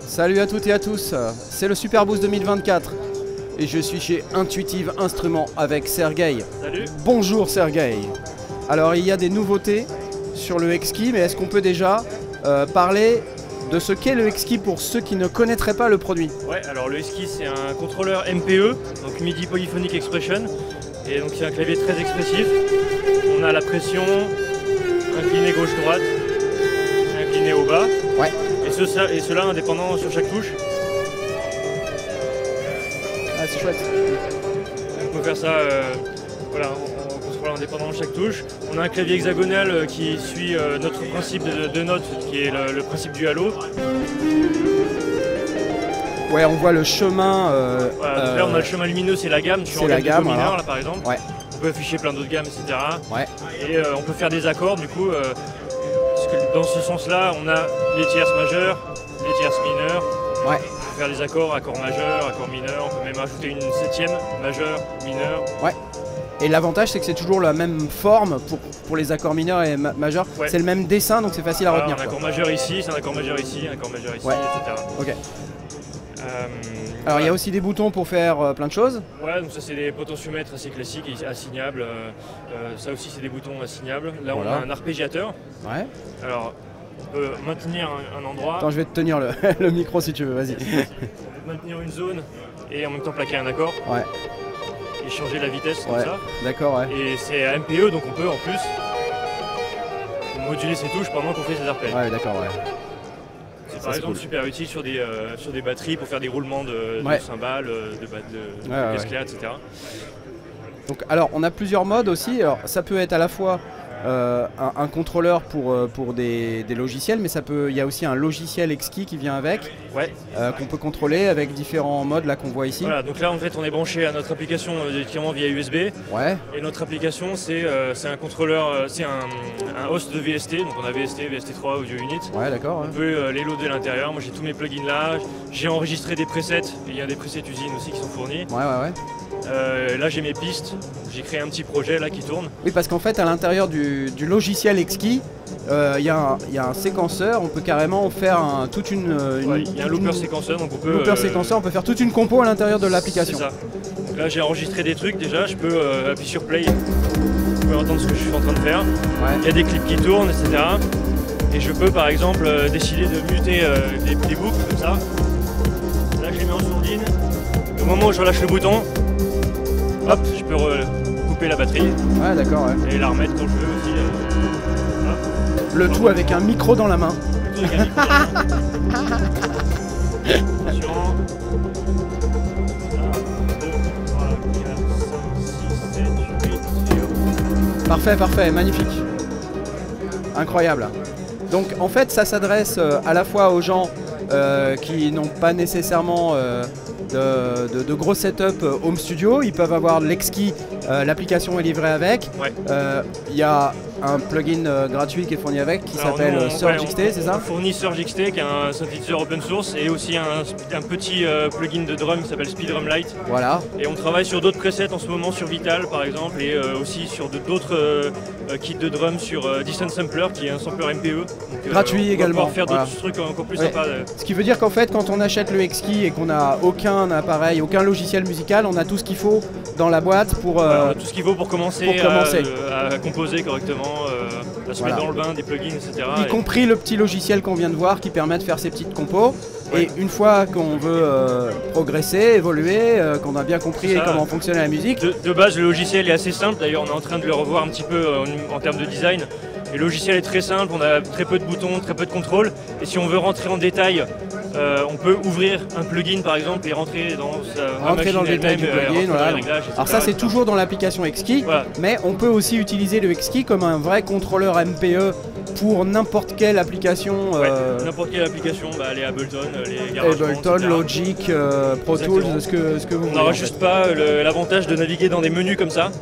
Salut à toutes et à tous, c'est le Super Boost 2024 et je suis chez Intuitive Instruments avec Sergueï. Salut. Bonjour Sergueï. Alors il y a des nouveautés sur le X-Key, mais est-ce qu'on peut déjà parler de ce qu'est le X-Key pour ceux qui ne connaîtraient pas le produit? Ouais, alors le X-Key c'est un contrôleur MPE, donc MIDI Polyphonic Expression, et donc c'est un clavier très expressif. On a la pression, incliné gauche-droite, incliné au bas, ouais. et cela indépendant sur chaque touche. Ah, c'est chouette. On peut faire ça voilà, en contrôlant indépendant chaque touche. On a un clavier hexagonal qui suit notre principe de notes, qui est le principe du halo. Ouais, on voit le chemin. Voilà, donc là on a le chemin lumineux, c'est la gamme, sur la gamme mineur là par exemple. Ouais. On peut afficher plein d'autres gammes, etc. Ouais. Et on peut faire des accords du coup. Parce que dans ce sens-là, on a les tierces majeures, les tierces mineures. Ouais. On peut faire des accords, accords majeurs, accords mineurs. On peut même ajouter une septième majeure, mineure. Ouais. Et l'avantage, c'est que c'est toujours la même forme pour les accords mineurs et majeurs. Ouais. C'est le même dessin, donc c'est facile à retenir. Un accord majeur ici, c'est un accord majeur ici, un accord majeur ici, ouais. etc. Ok. Alors il y a aussi des boutons pour faire plein de choses. Ouais, donc ça c'est des potentiomètres assez classiques et assignables. Ça aussi c'est des boutons assignables. Là voilà. On a un arpégiateur. Ouais. Alors on peut maintenir un endroit. Attends, je vais te tenir le micro si tu veux, vas-y. Maintenir une zone et en même temps plaquer un accord. Ouais. Et changer la vitesse comme ça. D'accord, ouais. Et c'est à MPE, donc on peut en plus moduler ses touches pendant qu'on fait ses arpèges. Ouais, d'accord, ouais. C'est par exemple super utile sur des batteries pour faire des roulements de cymbales, de caisse claire, etc. Donc, alors, on a plusieurs modes aussi. Alors, ça peut être à la fois un contrôleur pour des logiciels, mais il y a aussi un logiciel X-Key qui vient avec, qu'on peut contrôler avec différents modes là qu'on voit ici. Voilà, donc là en fait on est branché à notre application directement via USB. Ouais. Et notre application c'est un contrôleur, c'est un host de VST, donc on a VST, VST3, Audio Unit. Ouais, d'accord. On peut les loader à l'intérieur. Moi j'ai tous mes plugins là, j'ai enregistré des presets, et il y a des presets usines aussi qui sont fournis. Ouais. Là j'ai mes pistes, j'ai créé un petit projet là qui tourne. Oui, parce qu'en fait à l'intérieur du logiciel X-Key, il y a un séquenceur, on peut carrément faire toute une... il y a un looper séquenceur, donc on peut... on peut faire toute une compo à l'intérieur de l'application. C'est ça. Donc là j'ai enregistré des trucs déjà, je peux appuyer sur play, je peux entendre ce que je suis en train de faire. Ouais. Il y a des clips qui tournent, etc. Et je peux par exemple décider de muter des boucles comme ça. Là je les mets en sourdine. Au moment où je relâche le bouton, hop, je peux couper la batterie. Ouais, d'accord, ouais. Et la remettre quand je veux aussi. Le tout avec un micro dans la main. Le tout avec un micro dans la main. Attention. 1, 2, 3, 4, 5, 6, 7, 8, 0. Parfait, magnifique. Incroyable. Donc en fait, ça s'adresse à la fois aux gens qui n'ont pas nécessairement de gros setup home studio. Ils peuvent avoir l'X-Key, l'application est livrée avec. Il y a un plugin gratuit qui est fourni avec qui s'appelle Surge XT, c'est ça? On fournit Surge XT qui est un synthétiseur open source et aussi un petit plugin de drum qui s'appelle Speed Drum Lite. Voilà. Et on travaille sur d'autres presets en ce moment sur Vital par exemple et aussi sur d'autres kits de drum sur Distance Sampler qui est un sampler MPE. Donc, gratuit également. On va pouvoir faire d'autres trucs encore plus sympas. Ce qui veut dire qu'en fait quand on achète le X-Key et qu'on n'a aucun appareil, aucun logiciel musical, on a tout ce qu'il faut dans la boîte pour... Voilà, tout ce qu'il faut pour commencer. À composer correctement. À se mettre dans le bain, des plugins, etc. Y compris le petit logiciel qu'on vient de voir qui permet de faire ces petites compos. Et une fois qu'on veut progresser, évoluer, qu'on a bien compris comment fonctionne la musique. De base, le logiciel est assez simple. D'ailleurs, on est en train de le revoir un petit peu en termes de design. Et le logiciel est très simple, on a très peu de boutons, très peu de contrôle. Et si on veut rentrer en détail, on peut ouvrir un plugin par exemple et rentrer dans le détail du plugin. Voilà. Alors ça c'est toujours dans l'application X-Key, mais on peut aussi utiliser le X-Key comme un vrai contrôleur MPE pour n'importe quelle application. N'importe quelle application, les Ableton, les GarageBand, Ableton, Logic, Pro Tools, ce que vous voulez. On n'aura juste pas l'avantage de naviguer dans des menus comme ça.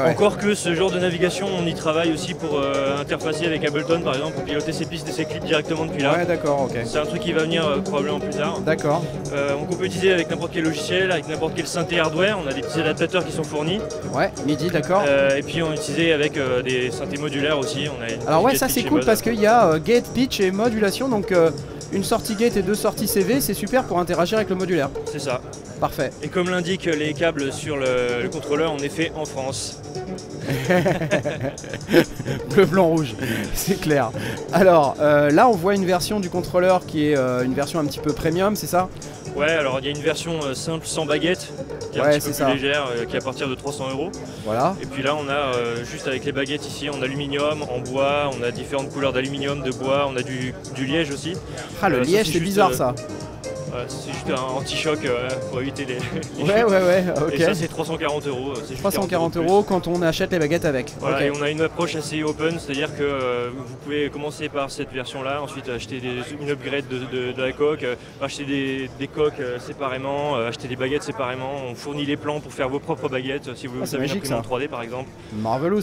Encore que ce genre de navigation, on y travaille aussi pour interfacer avec Ableton par exemple, pour piloter ses pistes et ses clips directement depuis là. Ouais, d'accord, ok. C'est un truc qui va venir probablement plus tard. D'accord. On peut utiliser avec n'importe quel logiciel, avec n'importe quel synthé hardware, on a des petits adaptateurs qui sont fournis. Ouais, MIDI, d'accord. Et puis on utilisait avec des synthés modulaires aussi. Alors ouais, ça c'est cool parce qu'il y a gate, pitch et modulation, donc une sortie gate et 2 sorties CV, c'est super pour interagir avec le modulaire. C'est ça. Parfait. Et comme l'indiquent les câbles sur le contrôleur, on est fait en France. Bleu, blanc, rouge, c'est clair. Alors là on voit une version du contrôleur qui est une version un petit peu premium, c'est ça? Ouais, alors il y a une version simple sans baguette, qui est un petit peu plus légère, qui est à partir de 300 €. Voilà. Et puis là on a juste avec les baguettes ici, en aluminium, en bois, on a différentes couleurs d'aluminium, de bois, on a du liège aussi. Ah le liège c'est bizarre ça. C'est juste un anti-choc pour éviter les ouais, ok. Et ça c'est 340 €. 340 € quand on achète les baguettes avec. Voilà, okay. Et on a une approche assez open, c'est-à-dire que vous pouvez commencer par cette version-là, ensuite acheter une upgrade de la coque, acheter des coques séparément, acheter des baguettes séparément. On fournit les plans pour faire vos propres baguettes, si vous avez une imprimante 3D par exemple. Marvelous,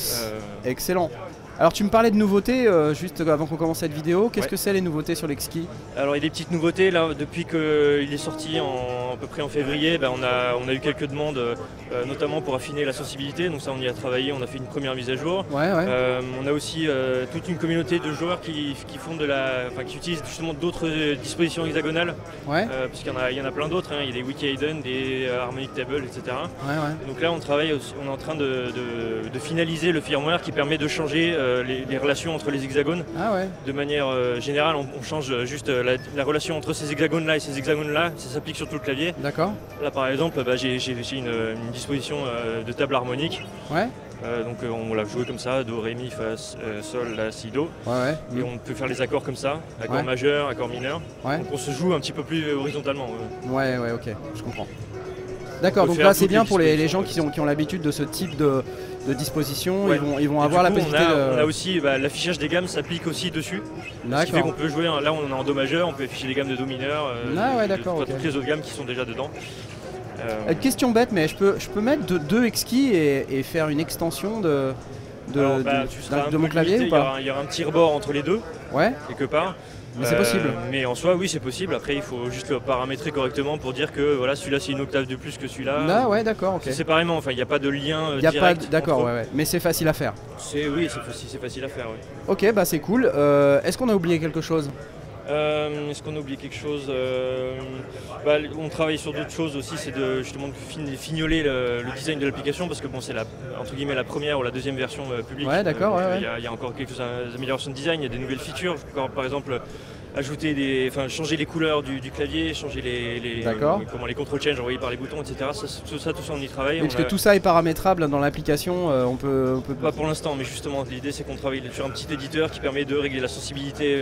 excellent. Alors tu me parlais de nouveautés juste avant qu'on commence cette vidéo, qu'est-ce que c'est les nouveautés sur l'X-Key? Alors il y a des petites nouveautés là, depuis qu'il est sorti à peu près en février, on a eu quelques demandes notamment pour affiner la sensibilité, donc ça on y a travaillé, on a fait une première mise à jour. On a aussi toute une communauté de joueurs qui utilisent justement d'autres dispositions hexagonales, puisqu'il y en a plein d'autres, il y a des Wiki Hidden, des Harmonic Table, etc. Donc là on travaille, on est en train de finaliser le firmware qui permet de changer les relations entre les hexagones. De manière générale, on change juste la relation entre ces hexagones-là et ces hexagones-là, ça s'applique sur tout le clavier. D'accord. Là par exemple, j'ai une disposition de table harmonique. Donc on l'a joué comme ça, Do, Ré, Mi, Fa, Sol, La, Si, Do. Et on peut faire les accords comme ça, accord majeur, accord mineur. Donc on se joue un petit peu plus horizontalement. Ok, je comprends. D'accord, donc là c'est bien pour les gens qui ont l'habitude de ce type de disposition, ils vont avoir la possibilité on a aussi l'affichage des gammes s'applique aussi dessus. Ce qui fait qu'on peut jouer, là on est en Do majeur, on peut afficher des gammes de Do mineur, toutes les autres gammes qui sont déjà dedans. Question bête, mais je peux mettre deux X-Key et faire une extension de mon clavier ou pas? Il y aura un petit rebord entre les deux, quelque part. Mais c'est possible. Mais en soi, oui, c'est possible. Après, il faut juste le paramétrer correctement pour dire que voilà, celui-là c'est une octave de plus que celui-là. D'accord, ok. Séparément, enfin, il n'y a pas de lien direct. D'accord, mais c'est facile à faire. Oui, c'est facile à faire, oui. Ok, bah c'est cool. Est-ce qu'on a oublié quelque chose? Est-ce qu'on a oublié quelque chose? On travaille sur d'autres choses aussi, c'est de justement fignoler le design de l'application, parce que bon, c'est entre guillemets la première ou la deuxième version publique. Il y a encore quelques améliorations de design, il y a des nouvelles features, par exemple changer les couleurs du clavier, changer les control change envoyés par les boutons, etc. Tout ça on y travaille. Parce que tout ça est paramétrable dans l'application, on peut... Pas pour l'instant, mais justement l'idée c'est qu'on travaille sur un petit éditeur qui permet de régler la sensibilité.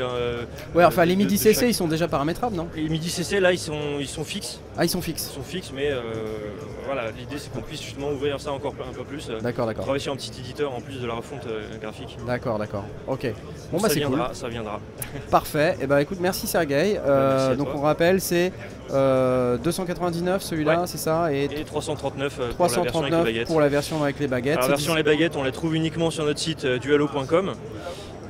Les MIDI CC ils sont déjà paramétrables, non? Les MIDI CC là ils sont fixes. Ah, ils sont fixes. Ils sont fixes, mais voilà, l'idée c'est qu'on puisse justement ouvrir ça encore un peu plus. D'accord. Travailler sur un petit éditeur en plus de la refonte graphique. D'accord. Ok. Bon bah c'est cool. Ça viendra. Parfait. Et écoute, merci Sergueï. Donc on rappelle, c'est 299 celui-là, c'est ça, et 339 pour la version avec les baguettes. La version avec les baguettes, on la trouve uniquement sur notre site dualo.com.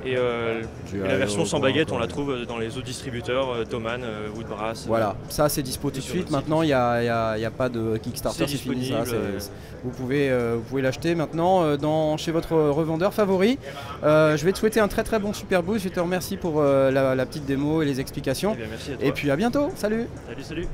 Et la version sans baguette, on la trouve dans les autres distributeurs, Thomann, Woodbrass. Voilà, ça c'est dispo tout de suite. Maintenant, il n'y a pas de Kickstarter, c'est fini. Vous pouvez l'acheter maintenant chez votre revendeur favori. Je vais te souhaiter un très bon Super Boost. Je te remercie pour la petite démo et les explications. Merci à toi. Et puis à bientôt. Salut. Salut.